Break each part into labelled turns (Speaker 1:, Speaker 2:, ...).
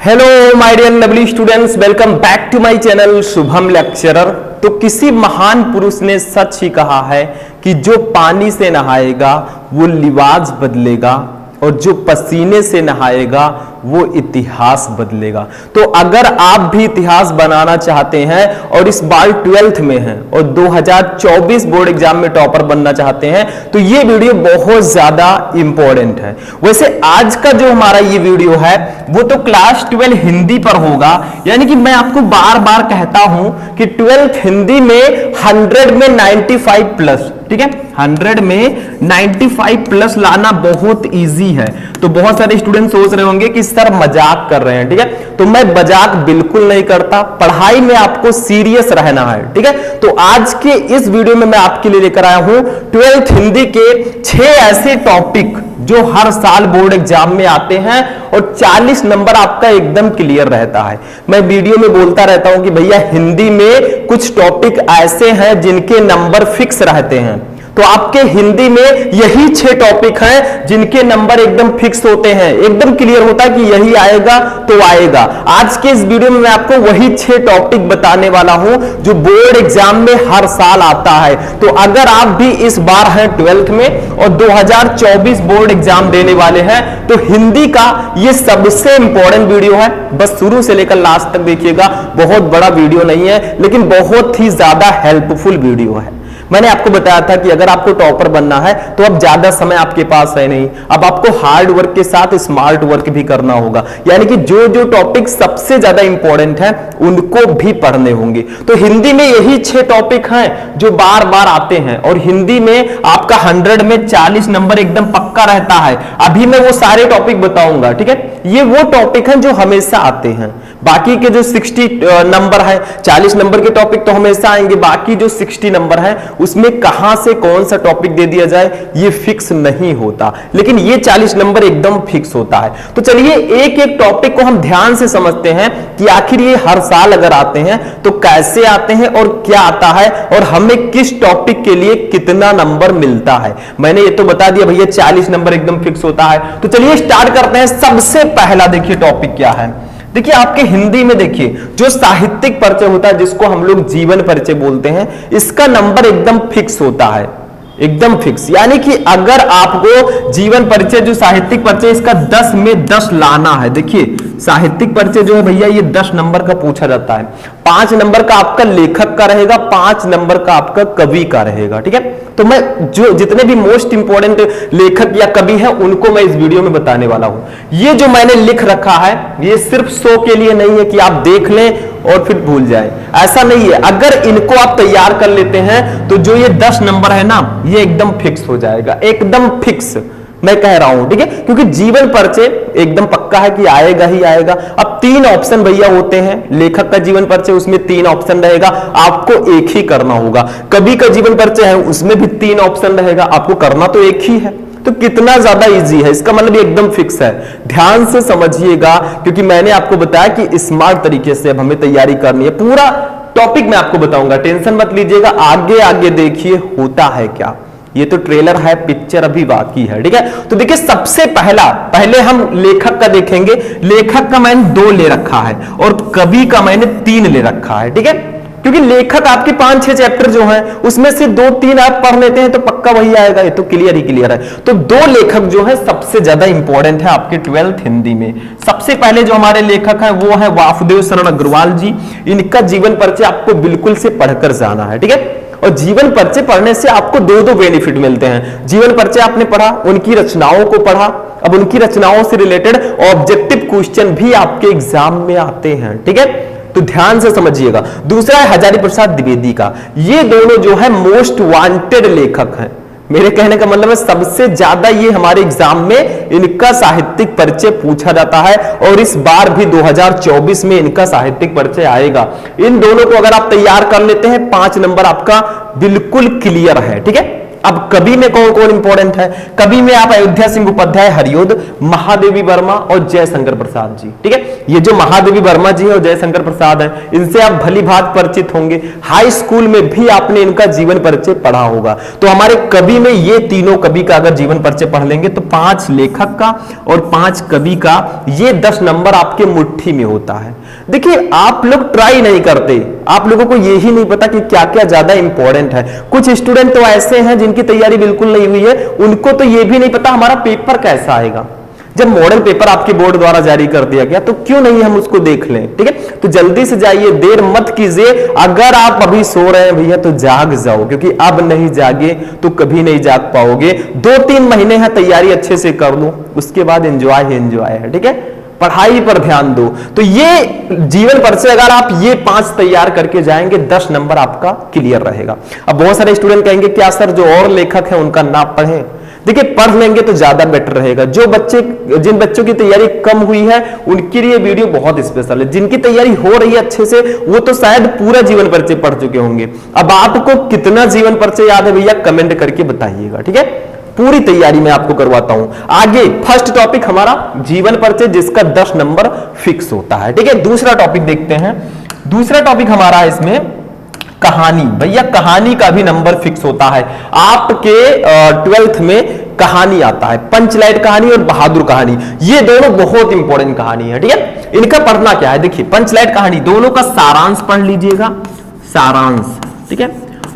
Speaker 1: Hello my dear lovely students, welcome back to my channel Shubham lecturer. तो किसी महान पुरुष ने सच ही कहा है कि जो पानी से नहाएगा वो लिबास बदलेगा और जो पसीने से नहाएगा वो इतिहास बदलेगा। तो अगर आप भी इतिहास बनाना चाहते हैं और इस बार 12th में हैं और 2024 बोर्ड एग्जाम में टॉपर बनना चाहते हैं तो ये वीडियो बहुत ज्यादा इंपॉर्टेंट है। वैसे आज का जो हमारा ये वीडियो है वो तो क्लास 12 हिंदी पर होगा, यानी कि मैं आपको बार बार कहता हूं कि 12th हिंदी में 100 में 95 प्लस, ठीक है, 100 में 95 प्लस लाना बहुत इजी है। तो बहुत सारे स्टूडेंट सोच रहे होंगे कि सर मजाक कर रहे हैं, ठीक है, तो मैं मजाक बिल्कुल नहीं करता, पढ़ाई में आपको सीरियस रहना है, ठीक है। तो आज के इस वीडियो में मैं आपके लिए लेकर आया हूं 12th हिंदी के 6 ऐसे टॉपिक जो हर साल बोर्ड एग्जाम में आते हैं और 40 नंबर आपका एकदम क्लियर रहता है। मैं वीडियो में बोलता रहता हूं कि भैया हिंदी में कुछ टॉपिक ऐसे हैं जिनके नंबर फिक्स रहते हैं, तो आपके हिंदी में यही 6 टॉपिक हैं जिनके नंबर एकदम फिक्स होते हैं, एकदम क्लियर होता है कि यही आएगा तो आएगा। आज के इस वीडियो में मैं आपको वही 6 टॉपिक बताने वाला हूं जो बोर्ड एग्जाम में हर साल आता है। तो अगर आप भी इस बार हैं 12th में और 2024 बोर्ड एग्जाम देने वाले हैं तो हिंदी का ये सबसे इंपॉर्टेंट वीडियो है। बस शुरू से लेकर लास्ट तक देखिएगा, बहुत बड़ा वीडियो नहीं है लेकिन बहुत ही ज्यादा हेल्पफुल वीडियो है। मैंने आपको बताया था कि अगर आपको टॉपर बनना है तो अब ज्यादा समय आपके पास है नहीं, अब आपको हार्ड वर्क के साथ स्मार्ट वर्क भी करना होगा, यानी कि जो जो टॉपिक सबसे ज्यादा इंपॉर्टेंट है उनको भी पढ़ने होंगे। तो हिंदी में यही 6 टॉपिक हैं जो बार बार आते हैं और हिंदी में आपका 100 में 40 नंबर एकदम पक्का रहता है। अभी मैं वो सारे टॉपिक बताऊंगा, ठीक है, ये वो टॉपिक हैं जो हमेशा आते हैं। बाकी के जो 60 नंबर है, 40 नंबर के टॉपिक तो हमेशा आएंगे, बाकी जो 60 नंबर है उसमें कहां से कौन सा टॉपिक दे दिया जाए ये फिक्स नहीं होता, लेकिन ये 40 नंबर एकदम फिक्स होता है। तो चलिए एक एक टॉपिक को हम ध्यान से समझते हैं कि आखिर ये हर साल अगर आते हैं तो कैसे आते हैं और क्या आता है और हमें किस टॉपिक के लिए कितना नंबर मिलता है। मैंने ये तो बता दिया भैया 40 नंबर एकदम फिक्स होता है। तो चलिए स्टार्ट करते हैं। सबसे पहला देखिए टॉपिक क्या है। देखिए आपके हिंदी में देखिए जो साहित्यिक परिचय होता है जिसको हम लोग जीवन परिचय बोलते हैं, इसका नंबर एकदम फिक्स होता है, एकदम फिक्स। यानी कि अगर आपको जीवन परिचय जो साहित्यिक परिचय इसका 10 में 10 लाना है, देखिए साहित्यिक परिचय जो है भैया ये 10 नंबर का पूछा जाता है। 5 नंबर का आपका लेखक का रहेगा, 5 नंबर का आपका कवि का रहेगा, ठीक है। तो मैं जो जितने भी मोस्ट इंपॉर्टेंट लेखक या कवि हैं उनको मैं इस वीडियो में बताने वाला हूं। ये जो मैंने लिख रखा है ये सिर्फ शो के लिए नहीं है कि आप देख लें और फिर भूल जाएं, ऐसा नहीं है। अगर इनको आप तैयार कर लेते हैं तो जो ये 10 नंबर है ना ये एकदम फिक्स हो जाएगा, एकदम फिक्स मैं कह रहा हूं, ठीक है, क्योंकि जीवन परिचय एकदम पक्का है कि आएगा ही आएगा। अब 3 ऑप्शन भैया होते हैं, लेखक का जीवन परिचय उसमें 3 ऑप्शन रहेगा, आपको एक ही करना होगा। कवि का जीवन परिचय है उसमें भी 3 ऑप्शन रहेगा, आपको करना तो एक ही है। तो कितना ज्यादा इजी है, इसका मतलब एकदम फिक्स है। ध्यान से समझिएगा क्योंकि मैंने आपको बताया कि स्मार्ट तरीके से अब हमें तैयारी करनी है। पूरा टॉपिक मैं आपको बताऊंगा, टेंशन मत लीजिएगा, आगे आगे देखिए होता है क्या। ये तो ट्रेलर है, पिक्चर अभी बाकी है, ठीक है। तो देखिए सबसे पहले हम लेखक का देखेंगे। लेखक का मैंने 2 ले रखा है और कवि का मैंने 3 ले रखा है, ठीक है, क्योंकि लेखक आपके 5-6 चैप्टर जो हैं उसमें से 2-3 आप पढ़ लेते हैं तो पक्का वही आएगा, ये तो क्लियर ही क्लियर है। तो 2 लेखक जो है सबसे ज्यादा इंपॉर्टेंट है आपके 12th हिंदी में। सबसे पहले जो हमारे लेखक हैं वो है वासुदेव शरण अग्रवाल जी। इनका जीवन परिचय आपको बिल्कुल से पढ़कर जाना है, ठीक है। और जीवन परिचय पढ़ने से आपको 2 बेनिफिट मिलते हैं। जीवन परिचय आपने पढ़ा, उनकी रचनाओं को पढ़ा, अब उनकी रचनाओं से रिलेटेड ऑब्जेक्टिव क्वेश्चन भी आपके एग्जाम में आते हैं, ठीक है। तो ध्यान से समझिएगा। दूसरा है हजारी प्रसाद द्विवेदी का। ये दोनों जो है मोस्ट वांटेड लेखक हैं। मेरे कहने का मतलब है सबसे ज्यादा ये हमारे एग्जाम में इनका साहित्यिक परिचय पूछा जाता है और इस बार भी 2024 में इनका साहित्यिक परिचय आएगा। इन दोनों को अगर आप तैयार कर लेते हैं 5 नंबर आपका बिल्कुल क्लियर है, ठीक है, अब कवि में कौन कौन इंपॉर्टेंट है? कवि में आप अयोध्या सिंह उपाध्याय, हरिओद, महादेवी वर्मा और जयशंकर प्रसाद जी। ठीक है, ये जो महादेवी वर्मा जी है और जयशंकर प्रसाद है, इनसे आप भली भांति परिचित होंगे। हाई स्कूल में भी आपने इनका जीवन परिचय पढ़ा होगा। तो हमारे कवि में ये तीनों कवि का अगर जीवन परिचय पढ़ लेंगे तो 5 लेखक का और 5 कवि का, ये 10 नंबर आपके मुट्ठी में होता है। देखिए, आप लोग ट्राई नहीं करते, आप लोगों को यही नहीं पता कि क्या क्या ज्यादा इंपॉर्टेंट है। कुछ स्टूडेंट तो ऐसे हैं जिनकी तैयारी बिल्कुल नहीं हुई है, उनको तो ये भी नहीं पता हमारा पेपर कैसा आएगा। जब मॉडल पेपर आपके बोर्ड द्वारा जारी कर दिया गया तो क्यों नहीं हम उसको देख लें। ठीक है, तो जल्दी से जाइए, देर मत कीजिए। अगर आप अभी सो रहे हैं भैया तो जाग जाओ, क्योंकि अब नहीं जागे तो कभी नहीं जाग पाओगे। 2-3 महीने है, तैयारी अच्छे से कर लो, उसके बाद एंजॉय ही एंजॉय है। ठीक है, पढ़ाई पर ध्यान दो। तो ये जीवन परिचय अगर आप ये 5 तैयार करके जाएंगे, 10 नंबर आपका क्लियर रहेगा। अब बहुत सारे स्टूडेंट कहेंगे क्या सर जो और लेखक हैं उनका ना पढ़ें? देखिए, पढ़ लेंगे तो ज्यादा बेटर रहेगा। जिन बच्चों की तैयारी कम हुई है उनके लिए वीडियो बहुत स्पेशल है। जिनकी तैयारी हो रही है अच्छे से, वो तो शायद पूरा जीवन परिचय पढ़ चुके होंगे। अब आपको कितना जीवन परिचय याद है भैया, कमेंट करके बताइएगा। ठीक है, पूरी तैयारी मैं आपको करवाता हूं। आगे फर्स्ट टॉपिक हमारा जीवन परिचय, जिसका 10 नंबर फिक्स होता है। ठीक है, दूसरा टॉपिक देखते हैं। दूसरा टॉपिक हमारा है इसमें कहानी। भैया, कहानी का भी नंबर फिक्स होता है। आपके 12th में कहानी आता है, पंचलाइट कहानी और बहादुर कहानी। ये दोनों बहुत इंपॉर्टेंट कहानी है। ठीक है, इनका पढ़ना क्या है, देखिए पंचलाइट कहानी दोनों का सारांश पढ़ लीजिएगा, सारांश। ठीक है,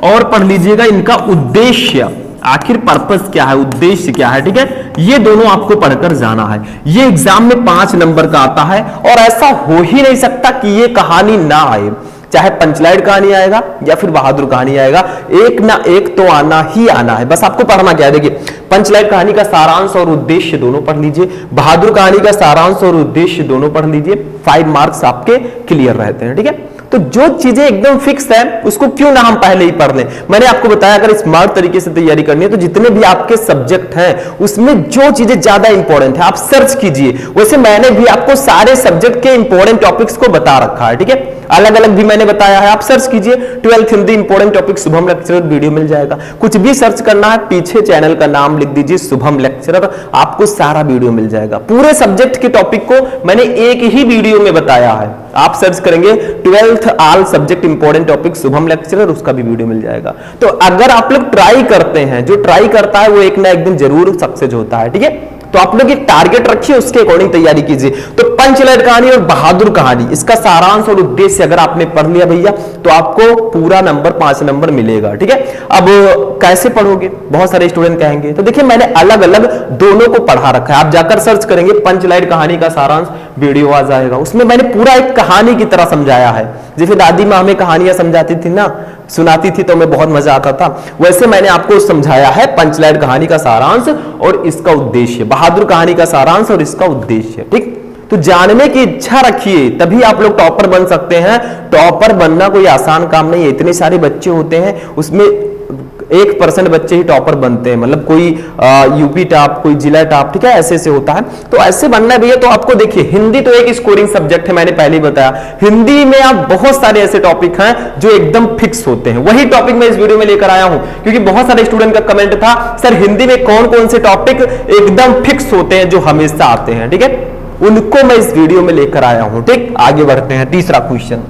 Speaker 1: और पढ़ लीजिएगा इनका उद्देश्य, आखिर पर्पस क्या है, उद्देश्य क्या है। ठीक है, ये दोनों आपको पढ़कर जाना है। ये एग्जाम में 5 नंबर का आता है और ऐसा हो ही नहीं सकता कि ये कहानी ना आए। चाहे पंचलाइट कहानी आएगा या फिर बहादुर कहानी आएगा, एक ना एक तो आना ही आना है। बस आपको पढ़ना क्या है, देखिए पंचलाइट कहानी का सारांश और उद्देश्य दोनों पढ़ लीजिए, बहादुर कहानी का सारांश और उद्देश्य दोनों पढ़ लीजिए। 5 मार्क्स आपके क्लियर रहते हैं। ठीक है, तो जो चीजें एकदम फिक्स है उसको क्यों ना हम पहले ही पढ़ लें। मैंने आपको बताया अगर स्मार्ट तरीके से तैयारी करनी है तो जितने भी आपके सब्जेक्ट हैं उसमें जो चीजें ज्यादा इंपॉर्टेंट है आप सर्च कीजिए। वैसे मैंने भी आपको सारे सब्जेक्ट के इंपॉर्टेंट टॉपिक्स को बता रखा है। ठीक है, अलग अलग भी मैंने बताया है, आप सर्च कीजिए 12th Hindi important topic Shubham lecturer, video मिल जाएगा। कुछ भी सर्च करना है, पीछे चैनल का नाम लिख दीजिए शुभम लेक्चरर, आपको सारा वीडियो मिल जाएगा। पूरे सब्जेक्ट के टॉपिक को मैंने एक ही वीडियो में बताया है। आप सर्च करेंगे 12th all subject important topic Shubham lecturer, उसका भी वीडियो मिल जाएगा। तो अगर आप लोग ट्राई करते हैं, जो ट्राई करता है वो एक ना एक दिन जरूर सक्सेस होता है। ठीक है, तो आप लोग एक टारगेट रखिए, उसके अकॉर्डिंग तैयारी कीजिए। तो पंचलाइट कहानी और बहादुर कहानी, इसका सारांश और उद्देश्य अगर आपने पढ़ लिया भैया तो आपको पूरा नंबर 5 नंबर मिलेगा। ठीक है, अब कैसे पढ़ोगे, बहुत सारे स्टूडेंट कहेंगे। तो देखिए मैंने अलग अलग दोनों को पढ़ा रखा है। आप जाकर सर्च करेंगे पंचलाइट कहानी का सारांश, वीडियो आ जाएगा। उसमें मैंने पूरा एक कहानी की तरह समझाया है। जैसे दादी माँ हमें कहानियां समझाती थी ना, सुनाती थी तो हमें बहुत मजा आता था, वैसे मैंने आपको समझाया है पंचलाइट कहानी का सारांश और इसका उद्देश्य, बहादुर कहानी का सारांश और इसका उद्देश्य। ठीक, तो जानने की इच्छा रखिए तभी आप लोग टॉपर बन सकते हैं। टॉपर बनना कोई आसान काम नहीं है। इतने सारे बच्चे होते हैं, उसमें 1% बच्चे ही टॉपर बनते हैं, मतलब कोई यूपी टॉप, कोई जिला टॉप। ठीक है, ऐसे ऐसे होता है। तो ऐसे बनना है भैया तो आपको देखिए हिंदी तो एक स्कोरिंग सब्जेक्ट है, मैंने पहले ही बताया। हिंदी में आप बहुत सारे ऐसे टॉपिक हैं जो एकदम फिक्स होते हैं। वही टॉपिक मैं इस वीडियो में लेकर आया हूं, क्योंकि बहुत सारे स्टूडेंट का कमेंट था सर हिंदी में कौन कौन से टॉपिक एकदम फिक्स होते हैं जो हमेशा आते हैं। ठीक है, उनको मैं इस वीडियो में लेकर आया हूं। ठीक, आगे बढ़ते हैं। तीसरा क्वेश्चन,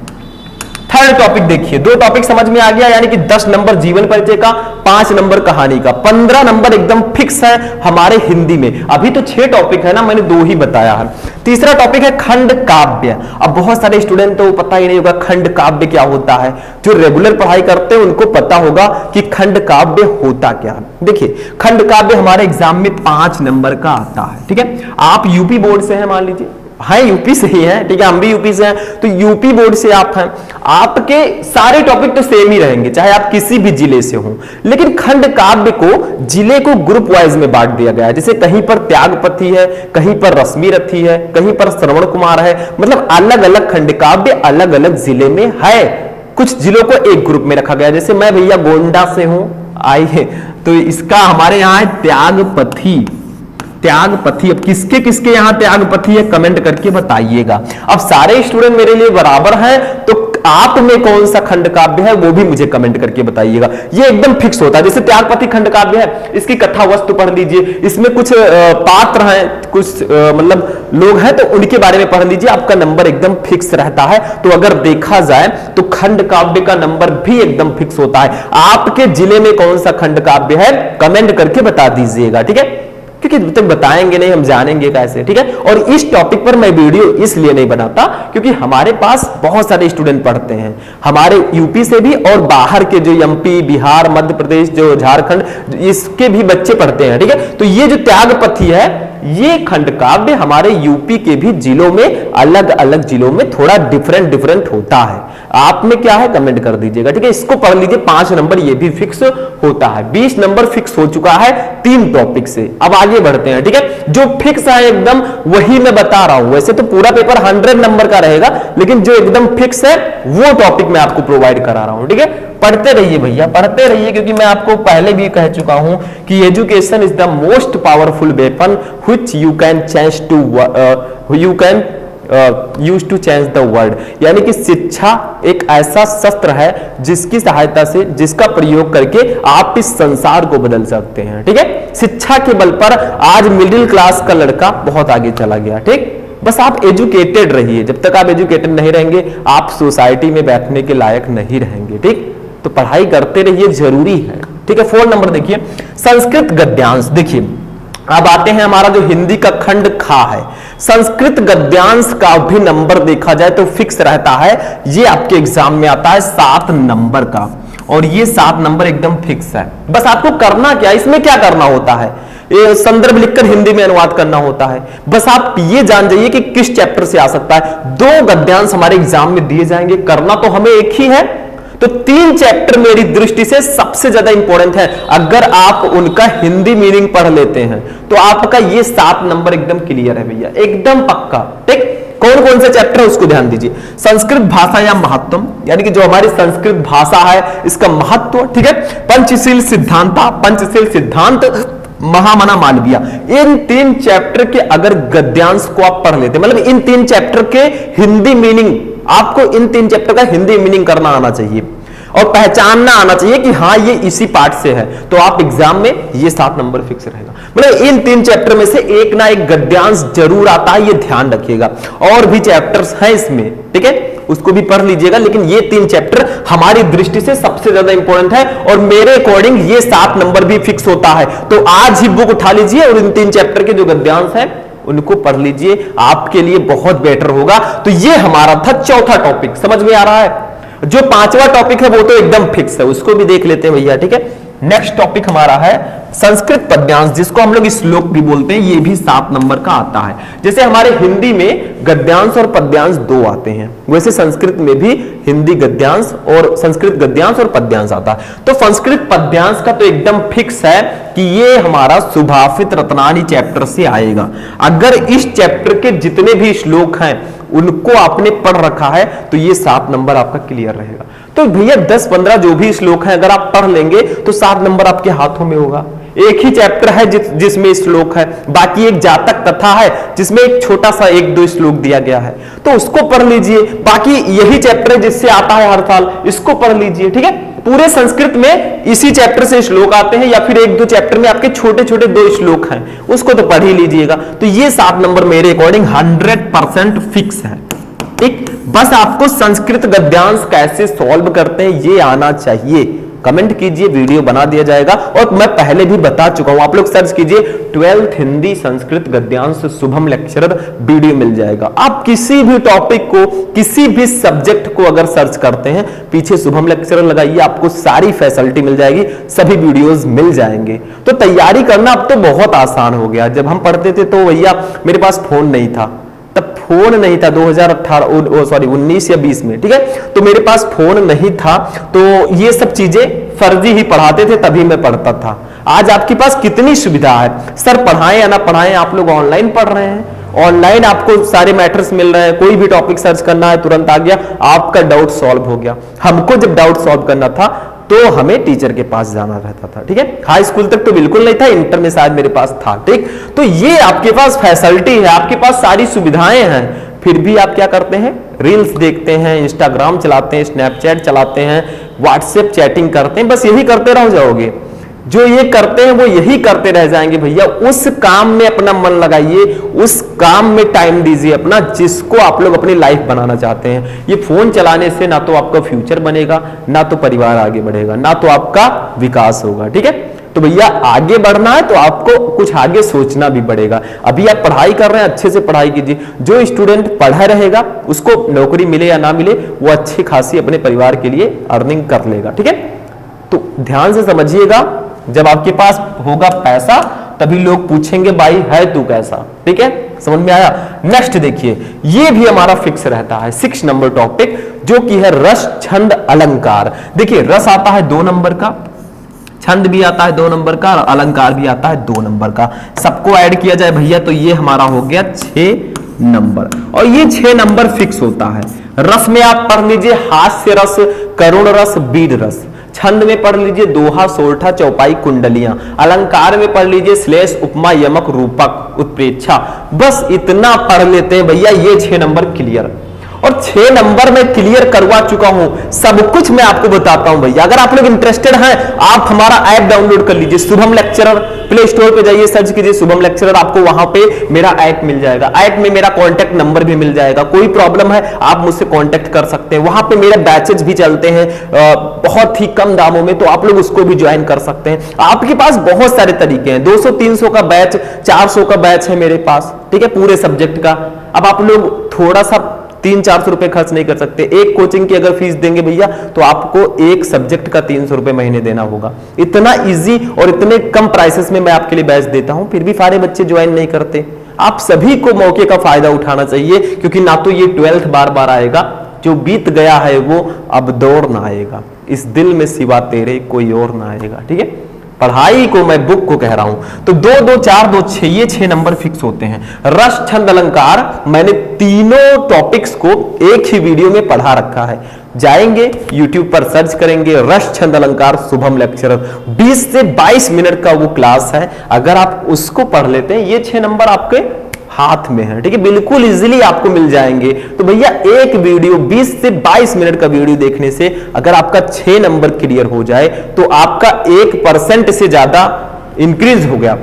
Speaker 1: थर्ड टॉपिक देखिए। 2 टॉपिक समझ में आ गया, यानी कि 10 नंबर जीवन परिचय का, 5 नंबर कहानी का, 15 नंबर एकदम फिक्स है हमारे हिंदी में। अभी तो 6 टॉपिक है ना, मैंने 2 ही बताया है। तीसरा टॉपिक है खंड काव्य। अब बहुत सारे स्टूडेंट तो पता ही नहीं होगा खंड काव्य क्या होता है। जो रेगुलर पढ़ाई करते हैं उनको पता होगा कि खंड काव्य होता क्या है। देखिए खंड काव्य हमारे एग्जाम में 5 नंबर का आता है। ठीक है, आप यूपी बोर्ड से हैं, मान लीजिए हाँ यूपी से ही है। ठीक है, हम भी यूपी से हैं, तो यूपी बोर्ड से आप हैं, आपके सारे टॉपिक तो सेम ही रहेंगे चाहे आप किसी भी जिले से हो। लेकिन खंड काव्य को जिले को ग्रुप वाइज में बांट दिया गया है। जैसे कहीं पर त्यागपति है, कहीं पर रश्मि रथी है, कहीं पर श्रवण कुमार है, मतलब अलग अलग खंड काव्य अलग अलग जिले में है। कुछ जिलों को एक ग्रुप में रखा गया, जैसे मैं भैया गोंडा से हूं, आइए तो इसका हमारे यहाँ है त्यागपति। त्यागपति, अब किसके किसके यहाँ त्यागपति है कमेंट करके बताइएगा। अब सारे स्टूडेंट मेरे लिए बराबर हैं, तो आप में कौन सा खंड काव्य है वो भी मुझे कमेंट करके बताइएगा। ये एकदम फिक्स होता है। जैसे त्यागपति खंड काव्य है, इसकी कथा वस्तु पढ़ लीजिए, इसमें कुछ पात्र हैं, कुछ मतलब लोग हैं, तो उनके बारे में पढ़ लीजिए, आपका नंबर एकदम फिक्स रहता है। तो अगर देखा जाए तो खंड काव्य का नंबर भी एकदम फिक्स होता है। आपके जिले में कौन सा खंड काव्य है कमेंट करके बता दीजिएगा, ठीक है, क्योंकि जब तक बताएंगे नहीं हम जानेंगे कैसे, ठीक है। और इस टॉपिक पर मैं वीडियो इसलिए नहीं बनाता क्योंकि हमारे पास बहुत सारे स्टूडेंट पढ़ते हैं, हमारे यूपी से भी और बाहर के जो एमपी, बिहार, मध्य प्रदेश, जो झारखंड, इसके भी बच्चे पढ़ते हैं, ठीक है। तो ये जो त्यागपति है, ये खंड काव्य हमारे यूपी के भी जिलों में, अलग अलग जिलों में थोड़ा डिफरेंट होता है। आप में क्या है कमेंट कर दीजिएगा, ठीक है। इसको पढ़ लीजिए, 5 नंबर ये भी फिक्स होता है। 20 नंबर फिक्स हो चुका है 3 टॉपिक से। अब आगे बढ़ते हैं, ठीक है। जो फिक्स है एकदम वही मैं बता रहा हूं। वैसे तो पूरा पेपर 100 नंबर का रहेगा, लेकिन जो एकदम फिक्स है वो टॉपिक मैं आपको प्रोवाइड करा रहा हूं, ठीक है। पढ़ते रहिए भैया, पढ़ते रहिए, क्योंकि मैं आपको पहले भी कह चुका हूं कि education is the most powerful weapon which you can change to use to change the world. यानी कि शिक्षा एक ऐसा शस्त्र है जिसकी सहायता से, जिसका प्रयोग करके आप इस संसार को बदल सकते हैं, ठीक है। शिक्षा के बल पर आज मिडिल क्लास का लड़का बहुत आगे चला गया, ठीक। बस आप एजुकेटेड रहिए। जब तक आप एजुकेटेड नहीं रहेंगे आप सोसाइटी में बैठने के लायक नहीं रहेंगे, ठीक। तो पढ़ाई करते रहिए, जरूरी है, ठीक है। 4 नंबर देखिए, संस्कृत गद्यांश। देखिए अब आते हैं, हमारा जो हिंदी का खंड खा है, संस्कृत गद्यांश का भी नंबर देखा जाए तो फिक्स रहता है। ये आपके एग्जाम में आता है 7 नंबर का, और ये 7 नंबर एकदम फिक्स है। बस आपको करना क्या, इसमें क्या करना होता है, ये संदर्भ लिखकर हिंदी में अनुवाद करना होता है। बस आप ये जान जाइए कि किस चैप्टर से आ सकता है। 2 गद्यांश हमारे एग्जाम में दिए जाएंगे, करना तो हमें एक ही है। तो 3 चैप्टर मेरी दृष्टि से सबसे ज्यादा इंपॉर्टेंट है। अगर आप उनका हिंदी मीनिंग पढ़ लेते हैं तो आपका ये 7 नंबर एकदम क्लियर है भैया, एकदम पक्का, ठीक। कौन कौन से चैप्टर है उसको ध्यान दीजिए। संस्कृत भाषा या महत्व, यानी कि जो हमारी संस्कृत भाषा है इसका महत्व, ठीक है। पंचशील सिद्धांता, पंचशील सिद्धांत, महामना मालविया। इन 3 चैप्टर के अगर गद्यांश को आप पढ़ लेते, मतलब इन 3 चैप्टर के हिंदी मीनिंग, आपको इन 3 चैप्टर का हिंदी मीनिंग करना आना चाहिए और पहचानना आना चाहिए कि हाँ ये इसी पार्ट से है, तो आप एग्जाम में ये 7 नंबर फिक्स रहेगा। मतलब इन 3 चैप्टर में से एक ना एक गद्यांश जरूर आता है, ये ध्यान रखिएगा। और भी चैप्टर्स हैं इसमें, ठीक है, उसको भी पढ़ लीजिएगा, लेकिन ये 3 चैप्टर हमारी दृष्टि से सबसे ज्यादा इंपॉर्टेंट है और मेरे अकॉर्डिंग ये 7 नंबर भी फिक्स होता है। तो आज ही बुक उठा लीजिए और इन 3 चैप्टर के जो गद्यांश है उनको पढ़ लीजिए, आपके लिए बहुत बेटर होगा। तो ये हमारा था चौथा टॉपिक, समझ में आ रहा है। जो 5वां टॉपिक है वो तो एकदम फिक्स है, उसको भी देख लेते हैं भैया, ठीक है। नेक्स्ट टॉपिक हमारा है संस्कृत पद्यांश, जिसको हम लोग श्लोक भी बोलते हैं। ये भी 7 नंबर का आता है। जैसे हमारे हिंदी में गद्यांश और पद्यांश 2 आते हैं, वैसे संस्कृत में भी हिंदी गद्यांश और संस्कृत गद्यांश और पद्यांश आता है। तो संस्कृत पद्यांश का तो एकदम फिक्स है कि ये हमारा सुभाषित रत्नानी चैप्टर से आएगा। अगर इस चैप्टर के जितने भी श्लोक हैं उनको आपने पढ़ रखा है तो ये 7 नंबर आपका क्लियर रहेगा। तो भैया 10-15 जो भी श्लोक हैं अगर आप पढ़ लेंगे तो 7 नंबर आपके हाथों में होगा। एक ही चैप्टर है जिसमें श्लोक है, बाकी एक जातक कथा है जिसमें एक छोटा सा 1-2 श्लोक दिया गया है, तो उसको पढ़ लीजिए। बाकी यही चैप्टर है जिससे आता है हर साल, इसको पढ़ लीजिए, ठीक है। पूरे संस्कृत में इसी चैप्टर से श्लोक आते हैं, या फिर 1-2 चैप्टर में आपके छोटे छोटे 2 श्लोक हैं, उसको तो पढ़ ही लीजिएगा। तो ये 7 नंबर मेरे अकॉर्डिंग 100% फिक्स है, ठीक। बस आपको संस्कृत गद्यांश कैसे सॉल्व करते हैं ये आना चाहिए। कमेंट कीजिए, वीडियो बना दिया जाएगा। और मैं पहले भी बता चुका हूं, आप लोग सर्च कीजिए 12th हिंदी संस्कृत गद्यांश शुभम लेक्चरर, वीडियो मिल जाएगा। आप किसी भी टॉपिक को, किसी भी सब्जेक्ट को अगर सर्च करते हैं, पीछे शुभम लेक्चरर लगाइए, आपको सारी फैसिलिटी मिल जाएगी, सभी वीडियोस मिल जाएंगे। तो तैयारी करना अब तो बहुत आसान हो गया। जब हम पढ़ते थे तो भैया मेरे पास फोन नहीं था, तब फोन नहीं था 19 या 20 में, ठीक है। तो मेरे पास फोन नहीं था, तो ये सब चीजें फर्जी ही पढ़ाते थे, तभी मैं पढ़ता था। आज आपके पास कितनी सुविधा है, सर पढ़ाएं या ना पढ़ाएं, आप लोग ऑनलाइन पढ़ रहे हैं, ऑनलाइन आपको सारे मैटर्स मिल रहे हैं। कोई भी टॉपिक सर्च करना है तुरंत आ गया, आपका डाउट सॉल्व हो गया। हमको जब डाउट सॉल्व करना था तो हमें टीचर के पास जाना रहता था, ठीक है। हाई स्कूल तक तो बिल्कुल नहीं था, इंटर में शायद मेरे पास था, ठीक। तो ये आपके पास फैसिलिटी है, आपके पास सारी सुविधाएं हैं, फिर भी आप क्या करते हैं, रील्स देखते हैं, इंस्टाग्राम चलाते हैं, स्नैपचैट चलाते हैं, व्हाट्सएप चैटिंग करते हैं, बस यही करते रह जाओगे। जो ये करते हैं वो यही करते रह जाएंगे भैया। उस काम में अपना मन लगाइए, उस काम में टाइम दीजिए अपना, जिसको आप लोग अपनी लाइफ बनाना चाहते हैं। ये फोन चलाने से ना तो आपका फ्यूचर बनेगा, ना तो परिवार आगे बढ़ेगा, ना तो आपका विकास होगा। ठीक है, तो भैया आगे बढ़ना है तो आपको कुछ आगे सोचना भी पड़ेगा। अभी आप पढ़ाई कर रहे हैं, अच्छे से पढ़ाई कीजिए। जो स्टूडेंट पढ़ा रहेगा उसको नौकरी मिले या ना मिले, वो अच्छी खासी अपने परिवार के लिए अर्निंग कर लेगा। ठीक है, तो ध्यान से समझिएगा, जब आपके पास होगा पैसा तभी लोग पूछेंगे भाई है तू कैसा। ठीक है, समझ में आया। नेक्स्ट देखिए, ये भी हमारा फिक्स रहता है 6 नंबर टॉपिक, जो कि है रस छंद अलंकार। देखिए रस आता है 2 नंबर का, छंद भी आता है 2 नंबर का, और अलंकार भी आता है 2 नंबर का। सबको ऐड किया जाए भैया तो ये हमारा हो गया 6 नंबर, और ये 6 नंबर फिक्स होता है। रस में आप पढ़ लीजिए हास्य रस, करुण रस, बीड रस। छंद में पढ़ लीजिए दोहा, सोरठा, चौपाई, कुंडलियां। अलंकार में पढ़ लीजिए श्लेष, उपमा, यमक, रूपक, उत्प्रेक्षा। बस इतना पढ़ लेते हैं भैया, ये 6 नंबर क्लियर। और 6 नंबर में क्लियर करवा चुका हूं, सब कुछ मैं आपको बताता हूं भैया। अगर आप लोग इंटरेस्टेड हैं, आप हमारा ऐप डाउनलोड कर लीजिए, शुभम लेक्चरर। प्ले स्टोर पे जाइए, सर्च कीजिए शुभम लेक्चरर, आपको वहां पे मेरा ऐप मिल जाएगा। ऐप में मेरा कॉन्टैक्ट नंबर भी मिल जाएगा। कोई प्रॉब्लम है आप मुझसे कॉन्टैक्ट कर सकते हैं। वहां पे मेरे बैचेज भी चलते हैं बहुत ही कम दामों में, तो आप लोग उसको भी ज्वाइन कर सकते हैं। आपके पास बहुत सारे तरीके हैं, 200-300 का बैच, 400 का बैच है मेरे पास। ठीक है, पूरे सब्जेक्ट का। अब आप लोग थोड़ा सा 300-400 रुपए खर्च नहीं कर सकते। एक कोचिंग की अगर फीस देंगे भैया तो आपको एक सब्जेक्ट का 300 रुपए महीने देना होगा। इतना इजी और इतने कम प्राइसेस में मैं आपके लिए बैच देता हूं, फिर भी सारे बच्चे ज्वाइन नहीं करते। आप सभी को मौके का फायदा उठाना चाहिए, क्योंकि ना तो ये 12th बार बार आएगा, जो बीत गया है वो अब दौड़ ना आएगा। इस दिल में सिवा तेरे कोई और ना आएगा। ठीक है, पढ़ाई को मैं बुक को कह रहा हूं। तो 2, 2, 4, 2, 6 ये 6 नंबर फिक्स होते हैं। रस छंद अलंकार मैंने तीनों टॉपिक्स को एक ही वीडियो में पढ़ा रखा है। जाएंगे YouTube पर सर्च करेंगे रस छंद अलंकार शुभम लेक्चरर, 20 से 22 मिनट का वो क्लास है। अगर आप उसको पढ़ लेते हैं, ये 6 नंबर आपके हाथ में है। ठीक है, बिल्कुल इजीली आपको मिल जाएंगे। तो भैया एक वीडियो 20 से 22 मिनट का वीडियो देखने से अगर आपका 6 नंबर क्लियर हो जाए तो आपका 1% से ज्यादा इंक्रीज हो गया।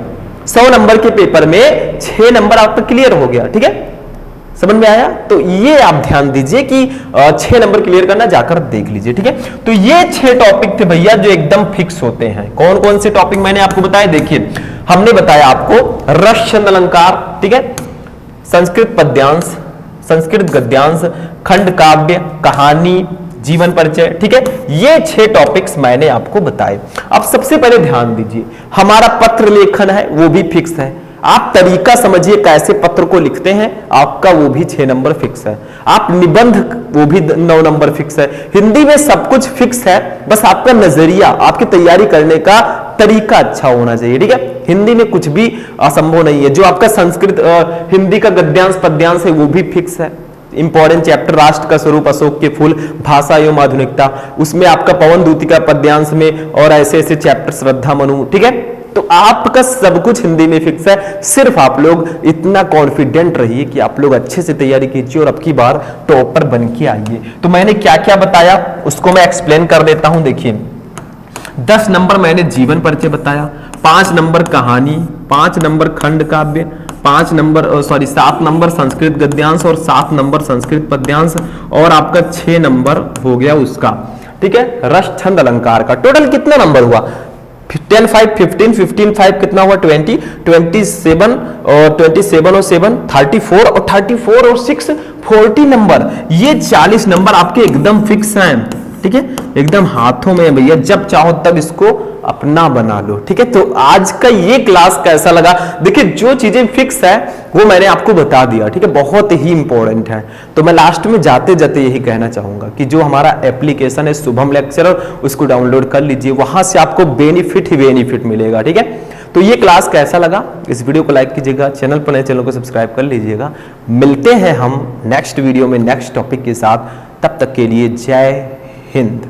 Speaker 1: 100 नंबर के पेपर में 6 नंबर आपका क्लियर हो गया। ठीक है, समझ में आया। तो ये आप ध्यान दीजिए कि 6 नंबर क्लियर करना, जाकर देख लीजिए। ठीक है, तो ये 6 टॉपिक थे भैया जो एकदम फिक्स होते हैं। कौन कौन से टॉपिक मैंने आपको बताया, देखिए हमने बताया आपको रस छंद अलंकार, ठीक है, संस्कृत पद्यांश, संस्कृत गद्यांश, खंड काव्य, कहानी, जीवन परिचय। ठीक है, ये 6 टॉपिक्स मैंने आपको बताए। अब सबसे पहले ध्यान दीजिए, हमारा पत्र लेखन है वो भी फिक्स है। आप तरीका समझिए कैसे पत्र को लिखते हैं, आपका वो भी 6 नंबर फिक्स है। आप निबंध, वो भी 9 नंबर फिक्स है। हिंदी में सब कुछ फिक्स है, बस आपका नजरिया, आपकी तैयारी करने का तरीका अच्छा होना चाहिए। ठीक है, हिंदी में कुछ भी असंभव नहीं है। जो आपका संस्कृत हिंदी का गद्यांश पद्यांश है वो भी फिक्स है। इंपॉर्टेंट चैप्टर राष्ट्र का स्वरूप, अशोक के फूल, भाषा एवं आधुनिकता, उसमें आपका पवन दूती का पद्यांश में, और ऐसे ऐसे चैप्टर श्रद्धा मनु। ठीक है, तो आपका सब कुछ हिंदी में फिक्स है। सिर्फ आप लोग इतना कॉन्फिडेंट रहिए कि आप लोग अच्छे से तैयारी कीजिए और अब की बार टॉपर बन के आइए। तो मैंने क्या क्या बताया उसको मैं एक्सप्लेन कर देता हूं। देखिए 10 नंबर मैंने जीवन परिचय बताया, 5 नंबर कहानी, 5 नंबर खंड काव्य, 7 नंबर संस्कृत गद्यांश और 7 नंबर संस्कृत पद्यांश, और आपका 6 नंबर हो गया उसका। ठीक है, रस छंद अलंकार का टोटल कितना नंबर हुआ, 10, 5, 15, 15, 5 कितना हुआ 20, 27 और 27 और 7 34 और 34 और 6 40 नंबर। ये 40 नंबर आपके एकदम फिक्स हैं। ठीक है, एकदम हाथों में है भैया, जब चाहो तब इसको अपना बना लो। ठीक है, तो आज का ये क्लास कैसा लगा, देखिए जो चीजें फिक्स है वो मैंने आपको बता दिया। ठीक है, बहुत ही इंपॉर्टेंट है। तो मैं लास्ट में जाते जाते यही कहना चाहूंगा कि जो हमारा एप्लीकेशन है शुभम लेक्चरर, उसको डाउनलोड कर लीजिए, वहां से आपको बेनिफिट ही बेनिफिट मिलेगा। ठीक है, तो ये क्लास कैसा लगा, इस वीडियो को लाइक कीजिएगा, चैनल पर नए चैनल को सब्सक्राइब कर लीजिएगा। मिलते हैं हम नेक्स्ट वीडियो में नेक्स्ट टॉपिक के साथ, तब तक के लिए जय हिंद।